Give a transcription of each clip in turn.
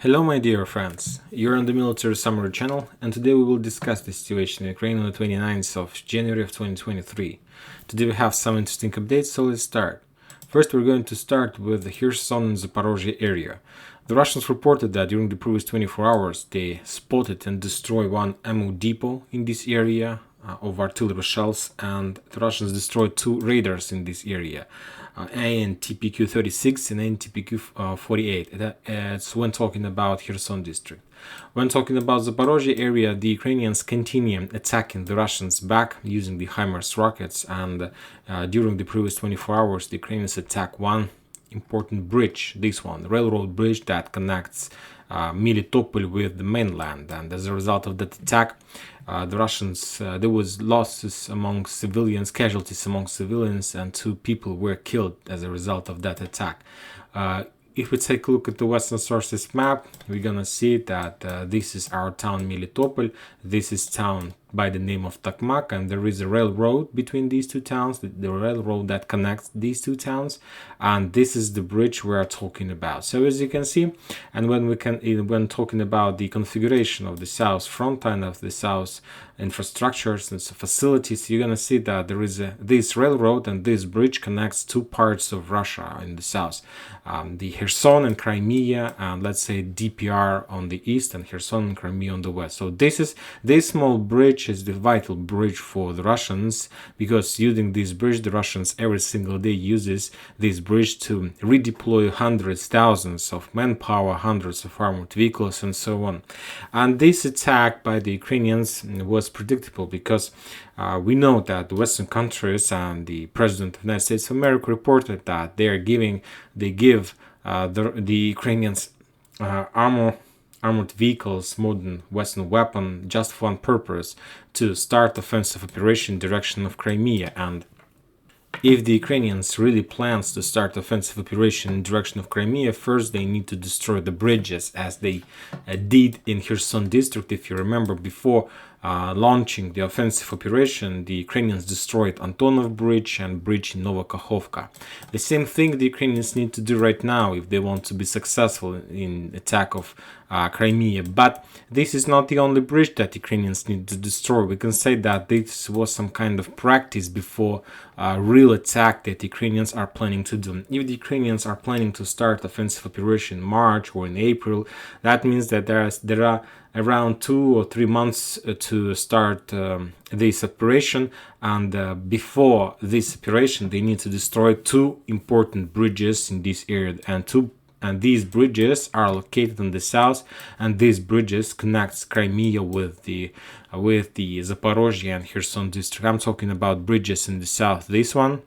Hello my dear friends, you're on the Military Summary channel, and today we will discuss the situation in Ukraine on the 29th of January of 2023. Today we have some interesting updates, so let's start. First we're going to start with the Kherson and Zaporozhye area. The Russians reported that during the previous 24 hours they spotted and destroyed one ammo depot in this area of artillery shells, and the Russians destroyed two radars in this area. AN-TPQ-36 and AN-TPQ-48. That's when talking about Kherson district. When talking about the Zaporozhye area, the Ukrainians continue attacking the Russians back using the HIMARS rockets, and during the previous 24 hours, the Ukrainians attacked one important bridge, this one, the railroad bridge that connects Melitopol with the mainland. And as a result of that attack, the Russians, there was losses among civilians, casualties among civilians, and two people were killed as a result of that attack. If we take a look at the Western sources map, we're gonna see that this is our town Melitopol, this is town by the name of Tokmak, and there is a railroad between these two towns, the railroad that connects these two towns, and this is the bridge we are talking about. So as you can see, and when talking about the configuration of the south front line of the south infrastructures and facilities, you're gonna see that there is this railroad, and this bridge connects two parts of Russia in the south, the Kherson and Crimea, and let's say DPR on the east and Kherson and Crimea on the west. So this small bridge is the vital bridge for the Russians, because using this bridge, the Russians every single day uses this bridge to redeploy hundreds, thousands of manpower, hundreds of armored vehicles, and so on. And this attack by the Ukrainians was predictable, because we know that the Western countries and the President of the United States of America reported that they give the Ukrainians armored vehicles, modern Western weapon, just for one purpose, to start offensive operation in direction of Crimea. And if the Ukrainians really plans to start offensive operation in direction of Crimea, first they need to destroy the bridges, as they did in Kherson district. If you remember, before launching the offensive operation, the Ukrainians destroyed Antonov Bridge and bridge in Novokakhovka. The same thing the Ukrainians need to do right now if they want to be successful in attack of Crimea. But this is not the only bridge that Ukrainians need to destroy. We can say that this was some kind of practice before real attack that Ukrainians are planning to do. If the Ukrainians are planning to start offensive operation in March or in April, that means that there are around 2 or 3 months to start this operation, and before this operation they need to destroy two important bridges in this area, and these bridges are located in the south, and these bridges connects Crimea with the Zaporozhye and Kherson district. I'm talking about bridges in the south, this one.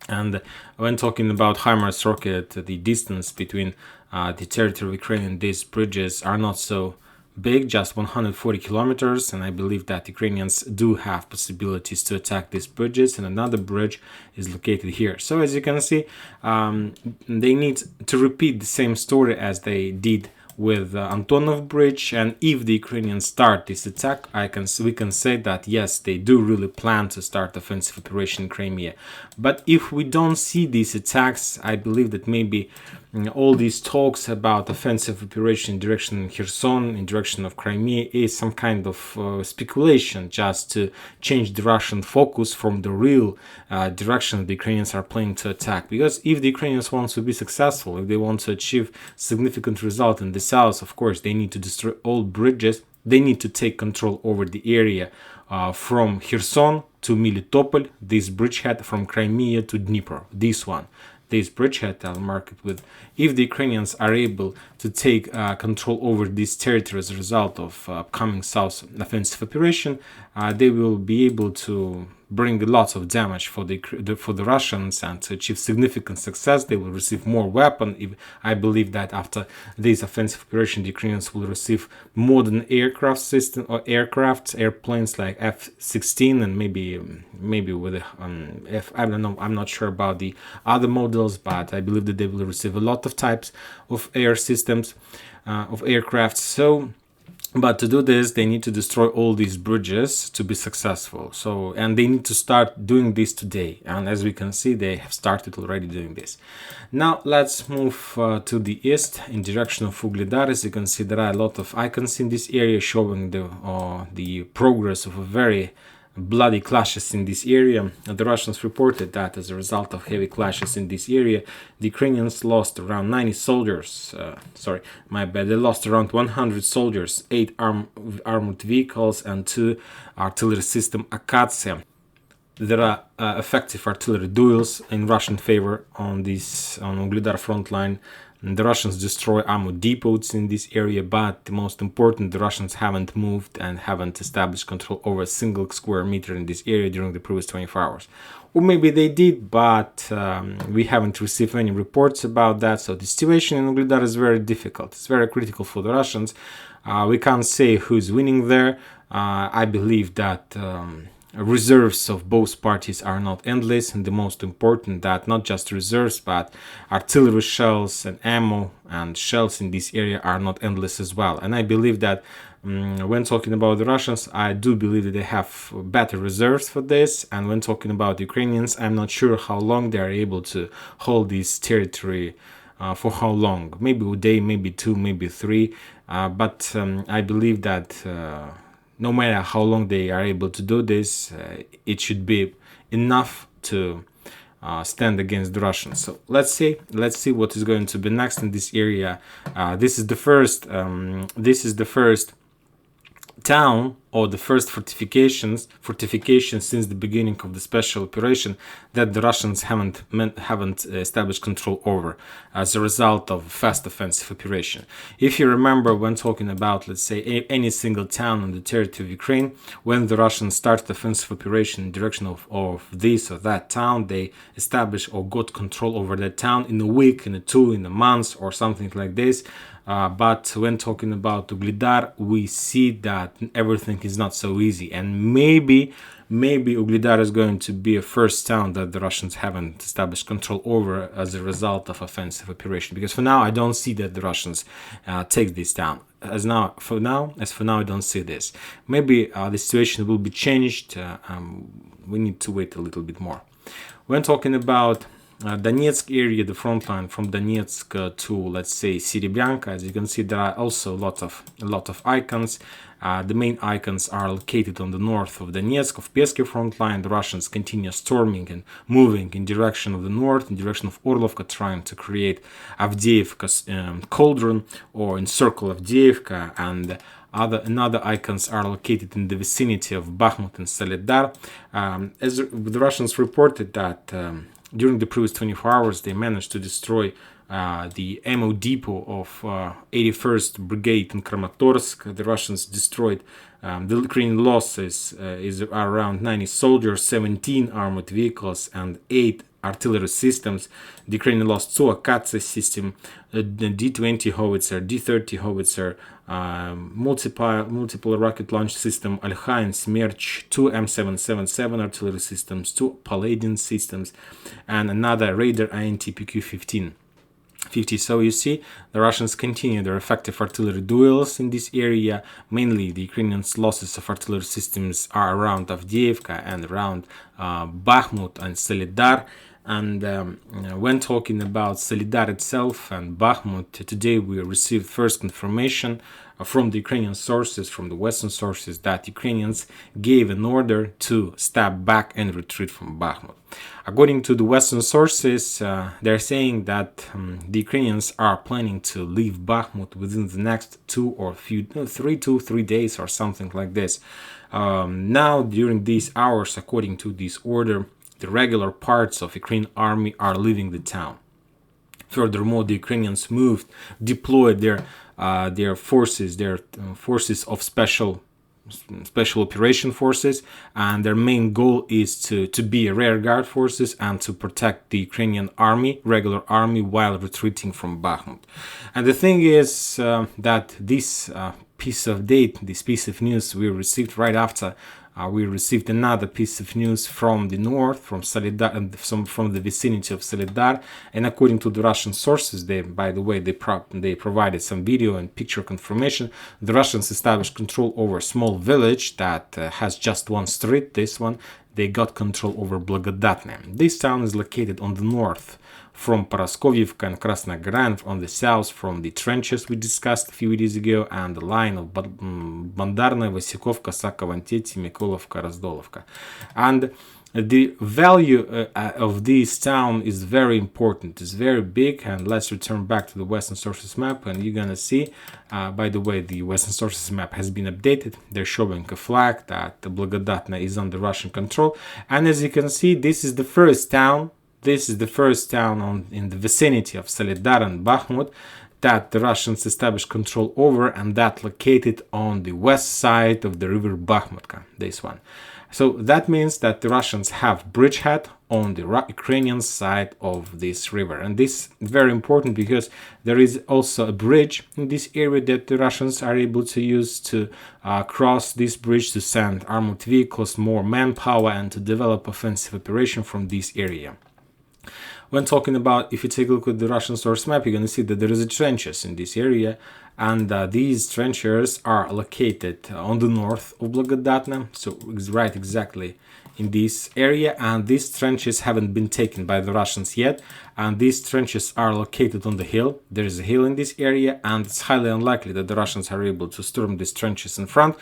And when talking about HIMARS rocket, the distance between the territory of Ukraine and these bridges are not so big, just 140 kilometers, and I believe that Ukrainians do have possibilities to attack these bridges, and another bridge is located here. So as you can see, they need to repeat the same story as they did with Antonov Bridge, and if the Ukrainians start this attack, we can say that yes, they do really plan to start offensive operation in Crimea. But if we don't see these attacks, I believe that maybe all these talks about offensive operation in direction of Kherson, in direction of Crimea, is some kind of speculation, just to change the Russian focus from the real direction the Ukrainians are planning to attack. Because if the Ukrainians want to be successful, if they want to achieve significant result in the south, of course they need to destroy all bridges. They need to take control over the area from Kherson to Melitopol, this bridgehead from Crimea to Dnipro, this one. This bridgehead, I'll mark it with. If the Ukrainians are able to take control over this territory as a result of upcoming south offensive operation, they will be able to bring lots of damage for the Russians, and to achieve significant success. They will receive more weapon. I believe that after this offensive operation, the Ukrainians will receive modern aircraft system or airplanes like F-16, and maybe with I don't know. I'm not sure about the other models, but I believe that they will receive a lot of types of air systems, of aircraft. So But to do this, they need to destroy all these bridges to be successful. So, and they need to start doing this today. And as we can see, they have started already doing this. Now, let's move to the east in direction of Ugledar. As you can see, there are a lot of icons in this area showing the progress of a very bloody clashes in this area. The Russians reported that as a result of heavy clashes in this area, the Ukrainians lost around 90 soldiers. They lost around 100 soldiers, 8 armored vehicles, and 2 artillery system Akatsiya. There are effective artillery duels in Russian favor on Ugledar front line. The Russians destroy ammo depots in this area, but the most important, the Russians haven't moved and haven't established control over a single square meter in this area during the previous 24 hours. Or maybe they did, but we haven't received any reports about that. So the situation in Ugledar is very difficult. It's very critical for the Russians. We can't say who's winning there. I believe that reserves of both parties are not endless, and the most important that not just reserves but artillery shells and ammo and shells in this area are not endless as well. And I believe that when talking about the Russians, I do believe that they have better reserves for this, and when talking about the Ukrainians, I'm not sure how long they are able to hold this territory. For how long? Maybe a day, maybe 2, maybe 3, but I believe that no matter how long they are able to do this, it should be enough to stand against the Russians. So let's see what is going to be next in this area. This is the first town or the first fortification since the beginning of the special operation that the Russians haven't established control over as a result of a fast offensive operation. If you remember, when talking about, let's say, any single town on the territory of Ukraine, when the Russians started offensive operation in direction of this or that town, they established or got control over that town in a week, in a 2, in a month, or something like this. But when talking about Ugledar, we see that everything is not so easy, and maybe Ugledar is going to be a first town that the Russians haven't established control over as a result of offensive operation. Because for now, I don't see that the Russians take this town. For now, I don't see this. Maybe the situation will be changed. We need to wait a little bit more. When talking about Donetsk area, the front line from Donetsk to, let's say, Serebryanka, as you can see, there are also a lot of icons. The main icons are located on the north of Donetsk, of Peski front line. The Russians continue storming and moving in direction of the north, in direction of Orlovka, trying to create Avdiivka's cauldron or encircle Avdiivka, and another icons are located in the vicinity of Bakhmut and Soledar. As the Russians reported that during the previous 24 hours, they managed to destroy the ammo depot of 81st Brigade in Kramatorsk. The Russians destroyed the Ukrainian losses are around 90 soldiers, 17 armored vehicles, and 8 artillery systems. The Ukrainian lost 2 Akatsiya system, the D-20 howitzer, D-30 howitzer, multiple rocket launch system, Alha and Smerch, 2 M777 artillery systems, 2 Paladin systems, and another Raider INT PQ-50. So you see, the Russians continue their effective artillery duels in this area. Mainly, the Ukrainians' losses of artillery systems are around Avdiivka and around Bakhmut and Soledar. And when talking about Soledar itself and Bakhmut, today we received first confirmation from the Ukrainian sources, from the Western sources, that Ukrainians gave an order to step back and retreat from Bakhmut. According to the Western sources, they're saying that the Ukrainians are planning to leave Bakhmut within the next 3 days or something like this. Now, during these hours, according to this order, the regular parts of Ukrainian army are leaving the town. Furthermore, the Ukrainians deployed their forces of special operation forces, and their main goal is to be rear guard forces and to protect the Ukrainian army, regular army, while retreating from Bakhmut. And the thing is that this piece of news we received right after we received another piece of news from the north, from Solidar, and from the vicinity of Solidar. And according to the Russian sources, by the way, they provided some video and picture confirmation. The Russians established control over a small village that has just one street. This one, they got control over Blagodatne. This town is located on the north from Paraskovyevka and Krasnogora, and on the south from the trenches we discussed a few videos ago, and the line of Bandarna, Vasikovka, Sakov-Anteti, Mikolovka, Razdolovka. And the value of this town is very important. It's very big. And let's return back to the Western Sources map, and you're gonna see, by the way, the Western Sources map has been updated. They're showing a flag that Blagodatna is under Russian control, and as you can see, this is the first town. This is the first town in the vicinity of Solidar and Bakhmut that the Russians established control over, and that located on the west side of the river Bakhmutka, this one. So that means that the Russians have bridgehead on the Ukrainian side of this river. And this is very important because there is also a bridge in this area that the Russians are able to use to cross this bridge to send armored vehicles, more manpower, and to develop offensive operation from this area. When talking about, if you take a look at the Russian source map, you're going to see that there is trenches in this area, and these trenches are located on the north of Blagodatna, so right exactly in this area, and these trenches haven't been taken by the Russians yet, and these trenches are located on the hill. There is a hill in this area, and it's highly unlikely that the Russians are able to storm these trenches in front,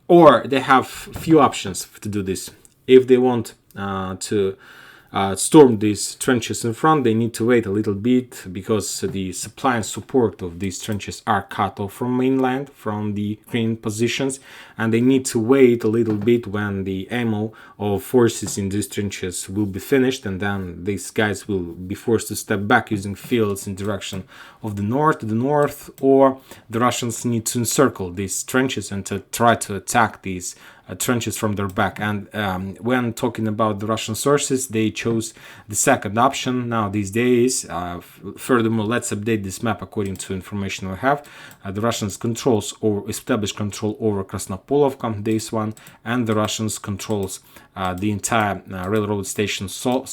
or they have few options to do this. If they want to storm these trenches in front, they need to wait a little bit because the supply and support of these trenches are cut off from mainland, from the Ukrainian positions, and they need to wait a little bit when the ammo of forces in these trenches will be finished, and then these guys will be forced to step back using fields in direction of the north, or the Russians need to encircle these trenches and to try to attack these trenches from their back. And when talking about the Russian sources, they chose the second option. Now these days, furthermore, let's update this map according to information we have. The Russians establish control over Krasnopolovka, this one, and the Russians controls the entire railroad station Salt,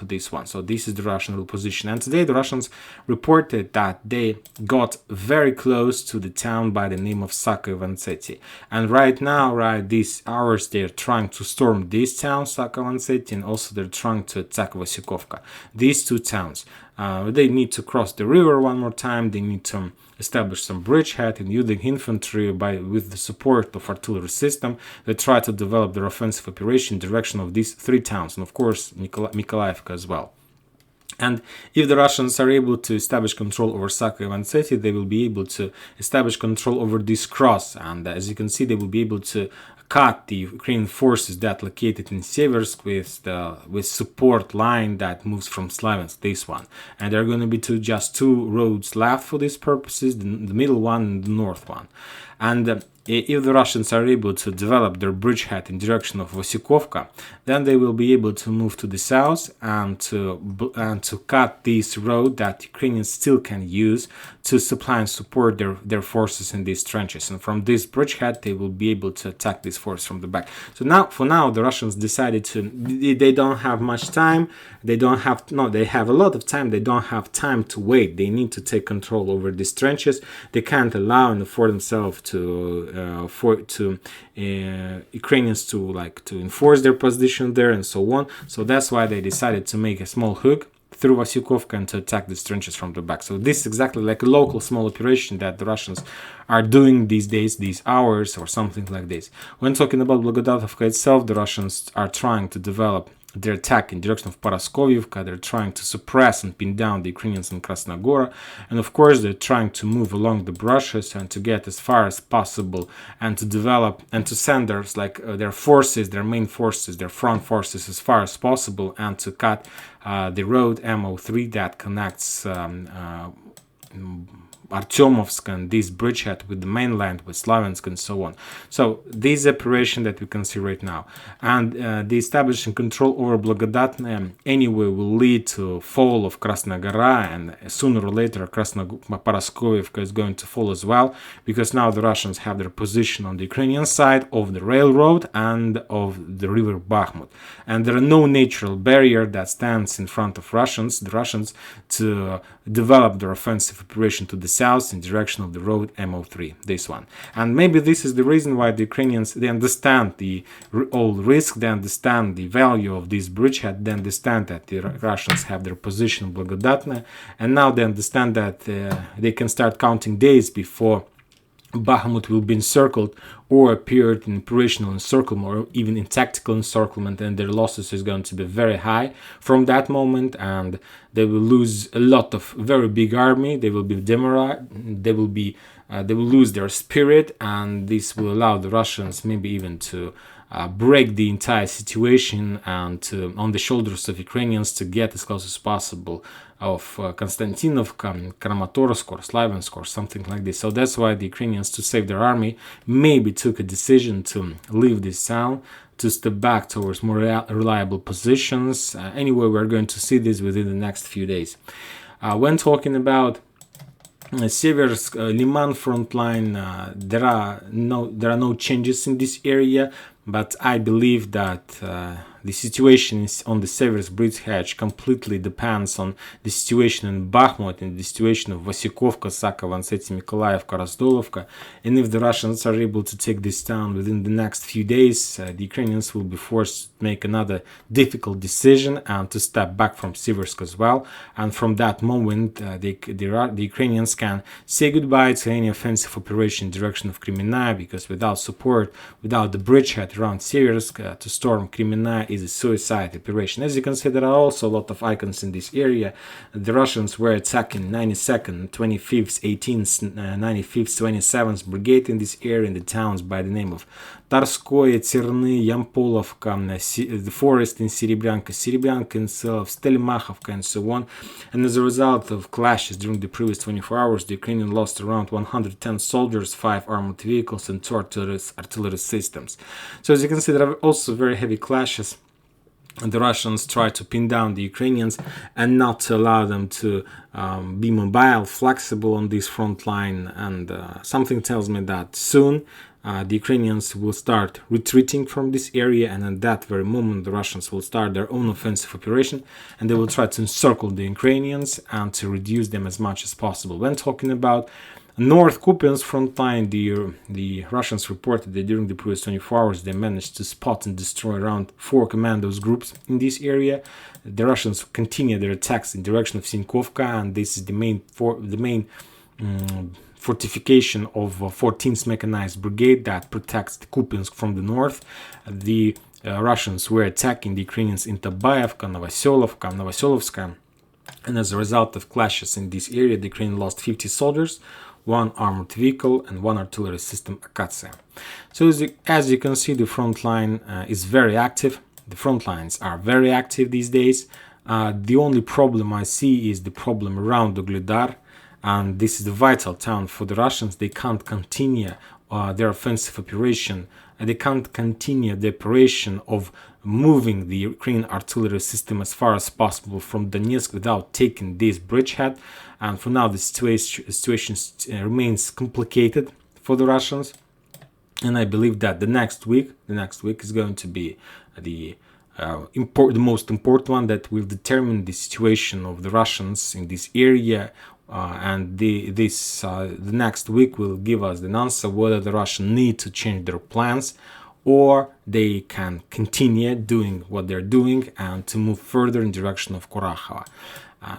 this one. So this is the Russian position. And today the Russians reported that they got very close to the town by the name of Sakov-Anteti. And right now, these hours, they're trying to storm this town, Sakov-Anteti, and also they're trying to attack Vasikovka. These two towns, they need to cross the river one more time. They need to establish some bridgehead and using infantry with the support of artillery system. They try to develop their offensive operation in direction of these three towns, and of course Mykolaiivka as well. And if the Russians are able to establish control over Sakov-Anteti, they will be able to establish control over this cross, and as you can see, they will be able to cut the Ukrainian forces that located in Seversk with support line that moves from Slaviansk, this one. And there are going to be just two roads left for these purposes, the middle one and the north one. And if the Russians are able to develop their bridgehead in direction of Vasikovka, then they will be able to move to the south and to cut this road that Ukrainians still can use to supply and support their forces in these trenches. And from this bridgehead, they will be able to attack this force from the back. So for now, the Russians decided they don't have much time. They have a lot of time. They don't have time to wait. They need to take control over these trenches. They can't allow and afford themselves Ukrainians to enforce their position there and so on. So that's why they decided to make a small hook through Vasikovka and to attack these trenches from the back. So this is exactly like a local small operation that the Russians are doing these days, these hours, or something like this. When talking about Blagodatovka itself, the Russians are trying to develop their attack in direction of Paraskovyevka. They're trying to suppress and pin down the Ukrainians in Krasnogora, and of course they're trying to move along the brushes and to get as far as possible and to develop and to send their forces, their main forces, their front forces as far as possible, and to cut the road MO3 that connects Artyomovsk and this bridgehead with the mainland, with Slaviansk and so on. So this operation that we can see right now, and the establishing control over Blagodatne anyway will lead to fall of Krasnaya Gora, and sooner or later Krasnoparaskovivka is going to fall as well, because now the Russians have their position on the Ukrainian side of the railroad and of the river Bakhmut, and there are no natural barrier that stands in front of the Russians to develop their offensive operation to the south in direction of the road MO3, this one. And maybe this is the reason why the Ukrainians, they understand the all risk, they understand the value of this bridgehead, they understand that the Russians have their position in Blagodatne, and now they understand that they can start counting days before Bakhmut will be encircled or appeared in operational encirclement or even in tactical encirclement, and their losses is going to be very high from that moment, and they will lose a lot of very big army. They will be demoralized, they will lose their spirit, and this will allow the Russians maybe even to break the entire situation and on the shoulders of Ukrainians to get as close as possible of Konstantinovka, Kramatorsk or Slaviansk or something like this. So that's why the Ukrainians, to save their army, maybe took a decision to leave this town, to step back towards more reliable positions. Anyway, we're going to see this within the next few days. When talking about Seversk Liman front line, there are no changes in this area, but I believe that the situation on the Seversk bridgehead completely depends on the situation in Bakhmut and the situation of Vasikovka, Sakov, Anseti, Mykolaievka, Razdolovka. And if the Russians are able to take this town within the next few days, the Ukrainians will be forced to make another difficult decision and to step back from Seversk as well. And from that moment, the Ukrainians can say goodbye to any offensive operation in direction of Kreminaya, because without support, without the bridgehead around Seversk, to storm Kreminaya is a suicide operation. As you can see, there are also a lot of icons in this area. The Russians were attacking 92nd, 25th, 18th, 95th, 27th Brigade in this area, in the towns by the name of Tarskoye, Tserny, Yampolovka, the forest in Serebryanka itself, Stelimakhovka, and so on. And as a result of clashes during the previous 24 hours, the Ukrainians lost around 110 soldiers, 5 armored vehicles, and 2 artillery systems. So as you can see, there are also very heavy clashes. And the Russians try to pin down the Ukrainians and not to allow them to be mobile, flexible on this front line. And something tells me that soon the Ukrainians will start retreating from this area, and at that very moment the Russians will start their own offensive operation, and they will try to encircle the Ukrainians and to reduce them as much as possible. When talking about North Kupiansk front line, the Russians reported that during the previous 24 hours they managed to spot and destroy around 4 commandos groups in this area. The Russians continue their attacks in direction of Sinkovka, and this is the main fortification of 14th Mechanized Brigade that protects the Kupiansk from the north. The Russians were attacking the Ukrainians in Tabayevka, Novoselovska, and as a result of clashes in this area, the Ukraine lost 50 soldiers, 1 armored vehicle, and 1 artillery system Akatsiya. So as you can see, the front line is very active. The front lines are very active these days. The only problem I see is the problem around Ugledar, and this is the vital town for the Russians. They can't continue their offensive operation. They can't continue the operation of moving the Ukrainian artillery system as far as possible from Donetsk without taking this bridgehead. And for now, the situation remains complicated for the Russians. And I believe that the next week is going to be the most important one that will determine the situation of the Russians in this area. And the next week will give us the answer whether the Russians need to change their plans or they can continue doing what they're doing and to move further in direction of Kurakhova.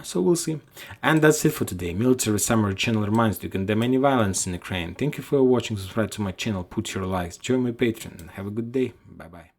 So we'll see. And that's it for today. Military Summary channel reminds you to condemn any violence in Ukraine. Thank you for watching. Subscribe to my channel, put your likes, join my Patreon, and have a good day. Bye bye.